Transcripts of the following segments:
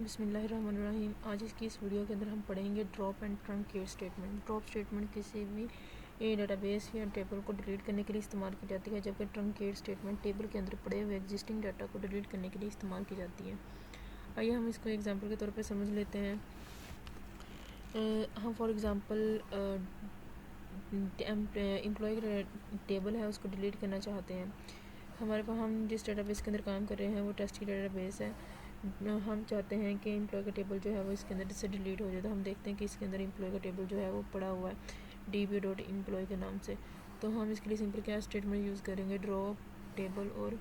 बिस्मिल्लाहिर्रहमानिर्रहीम। आज इसकी इस वीडियो के अंदर हम पढ़ेंगे drop and truncate statement. Drop statement किसी भी डेटाबेस या टेबल को डिलीट करने के लिए इस्तेमाल की जाती है, जबकि ट्रंकेट स्टेटमेंट टेबल के अंदर पड़े हुए एग्जिस्टिंग डाटा को डिलीट करने के लिए इस्तेमाल की जाती है। आइए हम इसको एग्जांपल के तौर पे समझ लेते हैं। हम फॉर एग्ज़ाम्पल एम्प्लॉय का टेबल है उसको डिलीट करना चाहते हैं। हमारे पास हम जिस डेटाबेस के अंदर काम कर रहे हैं वो टेस्ट की डेटाबेस है। हम चाहते हैं कि एम्प्लॉय का टेबल जो है वो इसके अंदर से डिलीट हो जाए। तो हम देखते हैं कि इसके अंदर एम्प्लॉय का टेबल जो है वो पड़ा हुआ है db.employee के नाम से। तो हम इसके लिए सिंपल क्या स्टेटमेंट यूज़ करेंगे, ड्रॉप टेबल और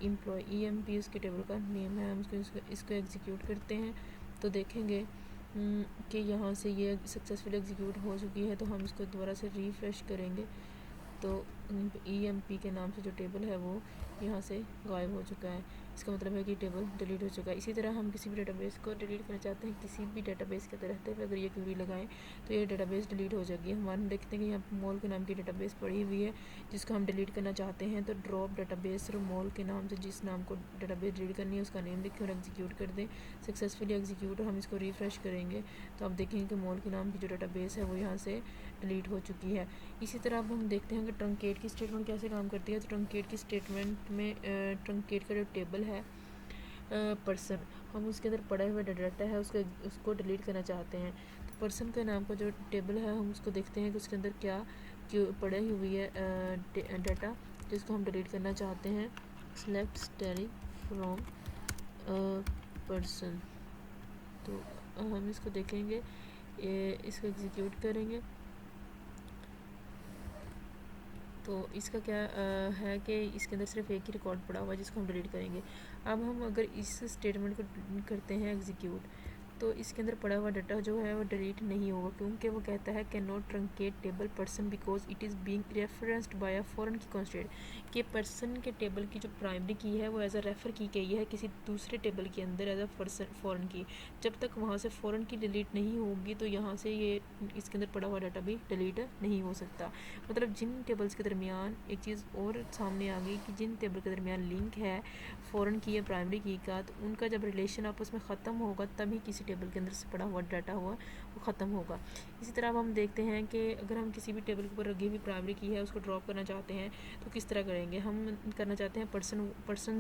एम्प्लॉय emp उसके टेबल का नेम है। हम इसको एग्जीक्यूट करते हैं तो देखेंगे कि यहाँ से ये सक्सेसफुल एग्जीक्यूट हो चुकी है। तो हम इसको दोबारा से रिफ़्रेश करेंगे तो emp के नाम से जो टेबल है वो यहाँ से गायब हो चुका है। इसका मतलब है कि टेबल डिलीट हो चुका है। इसी तरह हम किसी भी डेटाबेस को डिलीट करना चाहते हैं, किसी भी डेटाबेस के रहते हुए अगर ये क्वेरी लगाएं तो ये डेटाबेस डिलीट हो जाएगी। हम देखते हैं कि यहाँ मॉल के नाम की डेटाबेस पड़ी हुई है जिसको हम डिलीट करना चाहते हैं। तो ड्रॉप डेटाबेस मॉल के नाम से जिस नाम को डेटाबेस डिलीट करनी है उसका नेम लिखें और एग्जीक्यूट कर दें। सक्सेसफुली एग्जीक्यूट, हम इसको रिफ़्रेश करेंगे तो आप देखेंगे कि मॉल के नाम की जो डेटाबेस है वो यहाँ से डिलीट हो चुकी है। इसी तरह अब हम देखते हैं कि ट्रंकेट की स्टेटमेंट कैसे काम करती है। तो ट्रंकेट की स्टेटमेंट में ट्रंकेट का जो टेबल है पर्सन, हम उसके अंदर पड़ा हुआ डाटा है उसको डिलीट करना चाहते हैं। तो पर्सन के नाम का जो टेबल है हम उसको देखते हैं कि उसके अंदर क्या क्यों पड़ी हुई है डाटा जिसको हम डिलीट करना चाहते हैं। Select static from person. तो हम इसको देखेंगे, इसको एग्जीक्यूट करेंगे तो इसका क्या है कि इसके अंदर सिर्फ एक ही रिकॉर्ड पड़ा हुआ है जिसको हम डिलीट करेंगे। अब हम अगर इस स्टेटमेंट को करते हैं एग्जीक्यूट तो इसके अंदर पड़ा हुआ डाटा जो है वो डिलीट नहीं होगा, क्योंकि वो कहता है can not truncate table person because it is being referenced by a foreign key constraint. कि पर्सन के टेबल की जो प्राइमरी की है वो एज अ रेफ़र की गई है किसी दूसरे टेबल के अंदर एज अ फॉरेन की। जब तक वहाँ से फॉरेन की डिलीट नहीं होगी तो यहाँ से ये इसके अंदर पड़ा हुआ डाटा भी डिलीट नहीं हो सकता। मतलब जिन टेबल्स के दरमियान एक चीज़ और सामने आ गई कि जिन टेबल के दरमियान लिंक है फॉरेन की या प्राइमरी की का, तो उनका जब रिलेशन आपस में ख़त्म होगा तभी किसी टेबल के अंदर से पड़ा हुआ डाटा हुआ वो ख़त्म होगा। इसी तरह अब हम देखते हैं कि अगर हम किसी भी टेबल के ऊपर लगी हुई प्राइमरी की है उसको ड्रॉप करना चाहते हैं तो किस तरह करेंगे। हम करना चाहते हैं पर्सन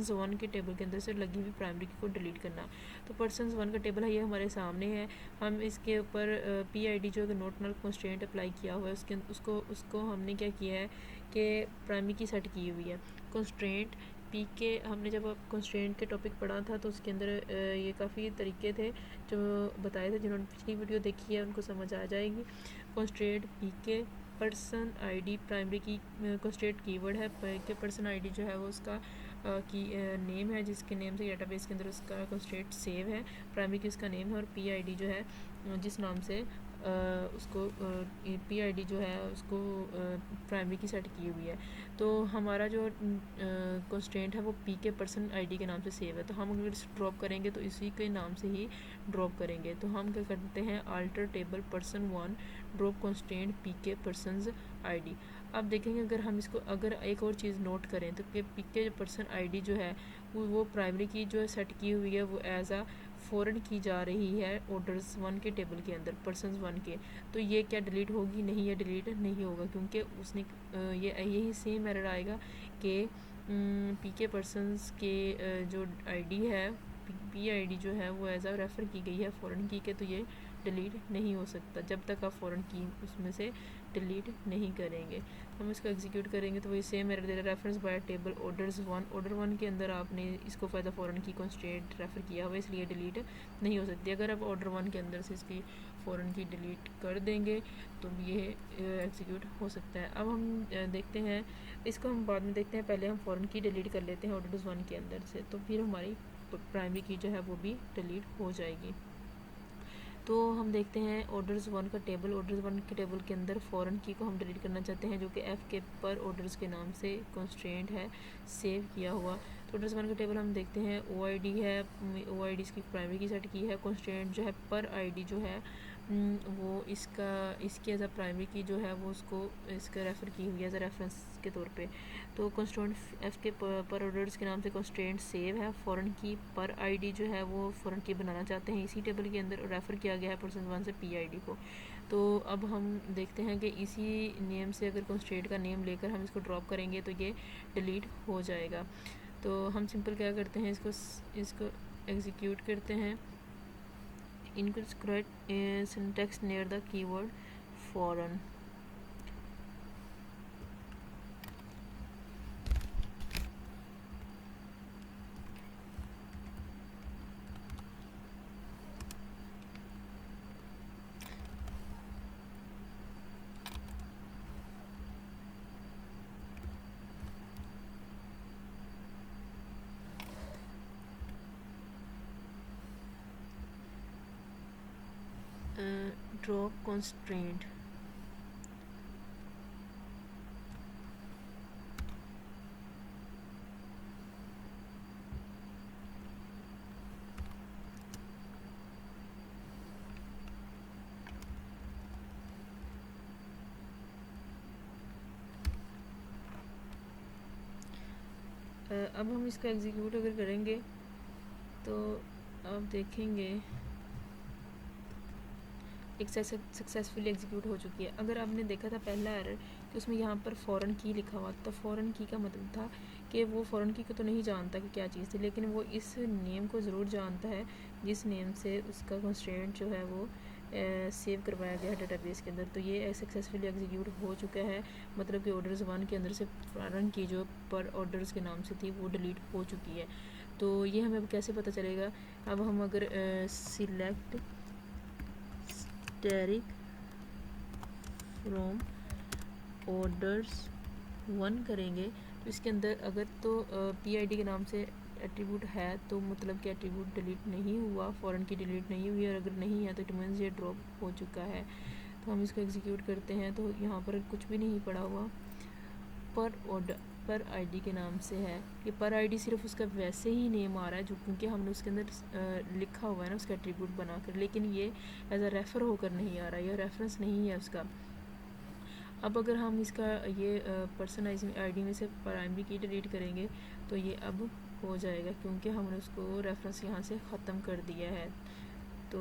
1 के टेबल के अंदर से लगी हुई प्राइमरी की को डिलीट करना। तो पर्सन 1 का टेबल है ये हमारे सामने है। हम इसके ऊपर PID जो है नोट नल कंस्ट्रेंट अप्लाई किया हुआ है उसको हमने क्या किया है कि प्राइमरी की सेट की हुई है। कंस्ट्रेंट पी के हमने जब कंस्ट्रेंट के टॉपिक पढ़ा था तो उसके अंदर ये काफ़ी तरीके थे जो बताए थे। जिन्होंने पिछली वीडियो देखी है उनको समझ आ जाएगी। कंस्ट्रेंट पी के पर्सन ID प्राइमरी की कंस्ट्रेंट कीवर्ड है कि पर्सन ID जो है वो उसका की नेम है जिसके नेम से डेटाबेस के अंदर उसका कंस्ट्रेंट सेव है। प्राइमरी की उसका नेम है और PID जो है जिस नाम से उसको PID जो है उसको प्राइमरी की सेट की हुई है। तो हमारा जो कंस्ट्रेंट है वो पी के पर्सन ID के नाम से सेव है। तो हम अगर ड्रॉप करेंगे तो इसी के नाम से ही ड्रॉप करेंगे। तो हम क्या करते हैं, alter table person 1 drop constraint P के पर्सन ID। अब देखेंगे अगर हम इसको अगर एक और चीज़ नोट करें तो पी के जो पर्सन ID जो है वो प्राइमरी की जो सेट की हुई है वो एज आ फॉरवर्ड की जा रही है ऑर्डर्स 1 के टेबल के अंदर पर्सन 1 के। तो ये क्या डिलीट होगी? नहीं, ये डिलीट नहीं होगा क्योंकि उसने यही सेम एरर आएगा कि पी के पर्सनस के जो ID है PID जो है वो एज आ रेफ़र की गई है फॉरेन की के, तो ये डिलीट नहीं हो सकता जब तक आप फॉरेन की उसमें से डिलीट नहीं करेंगे। हम इसको एग्जीक्यूट करेंगे तो वही सेम एरर दे रहा है। रेफरेंस बाय टेबल ऑर्डर 1 के अंदर आपने इसको फ़ायदा फॉरेन की कंस्ट्रेंट रेफ़र किया हुआ इसलिए डिलीट नहीं हो सकती। अगर आप ऑर्डर 1 के अंदर से इसकी फ़ॉरेन की डिलीट कर देंगे तो ये एग्जीक्यूट हो सकता है। अब हम देखते हैं इसको, हम बाद में देखते हैं, पहले हम फ़ॉरेन की डिलीट कर लेते हैं ऑर्डर्स 1 के अंदर से, तो फिर हमारी प्राइमरी की जो है वो भी डिलीट हो जाएगी। तो हम देखते हैं ऑर्डर्स 1 का टेबल, ऑर्डर्स 1 के टेबल के अंदर फॉरेन की को हम डिलीट करना चाहते हैं जो कि F के पर ऑर्डर्स के नाम से कंस्ट्रेंट है सेव किया हुआ। तो ऑर्डर्स वन का टेबल हम देखते हैं, OID है, OID इसकी प्राइमरी की सेट की है, कंस्ट्रेंट जो है पर ID जो है वो इसकी एज अ प्राइमरी की जो है वो उसको इसका रेफ़र की हुई है एज अ रेफरेंस के तौर पे। तो कंस्ट्रेंट एफ के पर ऑर्डर्स के नाम से कंस्ट्रेंट सेव है, फॉरेन की पर ID जो है वो फॉरेन की बनाना चाहते हैं इसी टेबल के अंदर, रेफ़र किया गया है पर्सन वन से PID को। तो अब हम देखते हैं कि इसी नेम से अगर कंस्ट्रेंट का नेम लेकर हम इसको ड्रॉप करेंगे तो ये डिलीट हो जाएगा। तो हम सिंपल क्या करते हैं, इसको एग्जीक्यूट करते हैं। Includes correct syntax near the keyword foreign. Drop constraint. अब हम इसका एग्जीक्यूट अगर करेंगे तो आप देखेंगे एक सक्सेसफुली एग्जीक्यूट हो चुकी है। अगर आपने देखा था पहला एरर कि उसमें यहाँ पर फ़ॉरेन की लिखा हुआ था, फ़ॉरेन की का मतलब था कि वो फ़ॉरेन की को तो नहीं जानता कि क्या चीज़ थी, लेकिन वो इस नेम को ज़रूर जानता है जिस नेम से उसका कंस्ट्रेंट जो है वो सेव करवाया गया है डेटाबेस के अंदर। तो ये सक्सेसफुली एग्जीक्यूट हो चुका है, मतलब कि ऑर्डर्स वन के अंदर से फ़ॉरेन की जो पर ऑर्डर्स के नाम से थी वो डिलीट हो चुकी है। तो ये हमें अब कैसे पता चलेगा, अब हम अगर select static from orders one करेंगे तो इसके अंदर अगर तो PID के नाम से एट्रीब्यूट है तो मतलब कि एट्रीब्यूट डिलीट नहीं हुआ, फॉरेन की डिलीट नहीं हुई, और अगर नहीं है तो इट मीन्स ये ड्रॉप हो चुका है। तो हम इसको एग्जीक्यूट करते हैं तो यहाँ पर कुछ भी नहीं पड़ा हुआ, पर ID के नाम से है। ये पर ID सिर्फ उसका वैसे ही नेम आ रहा है जो क्योंकि हमने उसके अंदर लिखा हुआ है ना उसका एट्रीब्यूट बनाकर, लेकिन ये एज अ रेफ़र होकर नहीं आ रहा है, यह रेफरेंस नहीं है उसका। अब अगर हम इसका ये पर्सनलाइजिंग ID में से प्राइमरी की डिलीट करेंगे तो ये अब हो जाएगा क्योंकि हमने उसको रेफरेंस यहाँ से ख़त्म कर दिया है। तो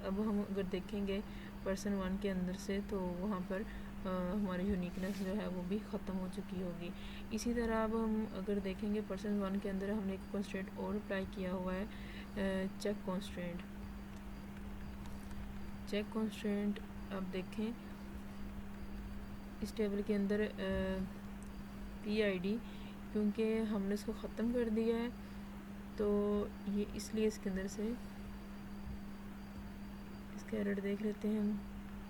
अब हम अगर देखेंगे पर्सन वन के अंदर से तो वहाँ पर हमारी यूनिकनेस जो है वो भी ख़त्म हो चुकी होगी। इसी तरह अब हम अगर देखेंगे पर्सन वन के अंदर हमने एक कंस्ट्रेंट और अप्लाई किया हुआ है, चेक कंस्ट्रेंट। चेक कंस्ट्रेंट अब देखें इस टेबल के अंदर PID क्योंकि हमने इसको ख़त्म कर दिया है तो ये इसलिए इसके अंदर से इसका एरर देख लेते हैं हम,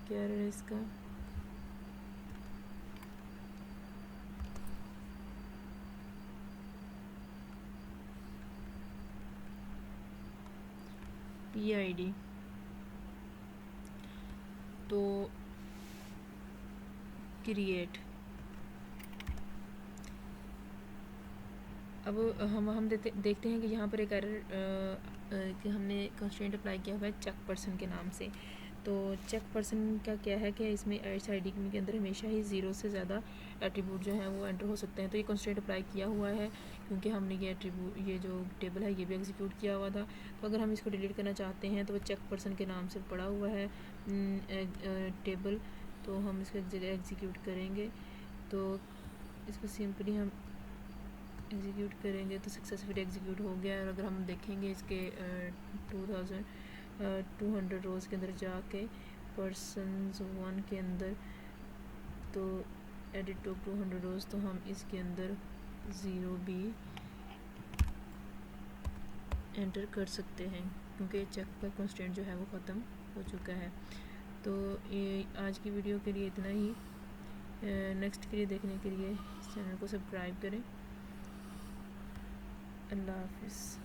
क्या एरर है इसका। PID तो क्रिएट, अब हम देखते हैं कि यहाँ पर एक एरर कि हमने कंस्ट्रेंट अप्लाई किया हुआ है चेक पर्सन के नाम से। तो चेक पर्सन का क्या है कि इसमें ID के अंदर हमेशा ही 0 से ज़्यादा एट्रीब्यूट जो हैं वो एंटर हो सकते हैं। तो ये कंस्ट्रेंट अप्लाई किया हुआ है क्योंकि हमने ये एट्रीब्यूट ये जो टेबल है ये भी एग्जीक्यूट किया हुआ था। तो अगर हम इसको डिलीट करना चाहते हैं तो वो चेक पर्सन के नाम से पड़ा हुआ है टेबल, तो हम इसको एग्जीक्यूट करेंगे तो इसको सिंपली हम एग्जीक्यूट करेंगे तो सक्सेसफुली एग्जीक्यूट हो गया। और अगर हम देखेंगे इसके 2200 रोज़ के अंदर जाके पर्सनस वन के अंदर तो एडिट टू 200 रोज़, तो हम इसके अंदर 0 भी एंटर कर सकते हैं क्योंकि चेक का कंस्ट्रेंट जो है वो ख़त्म हो चुका है। तो ये आज की वीडियो के लिए इतना ही। नेक्स्ट के लिए देखने के लिए इस चैनल को सब्सक्राइब करें। अल्लाह हाफिज़।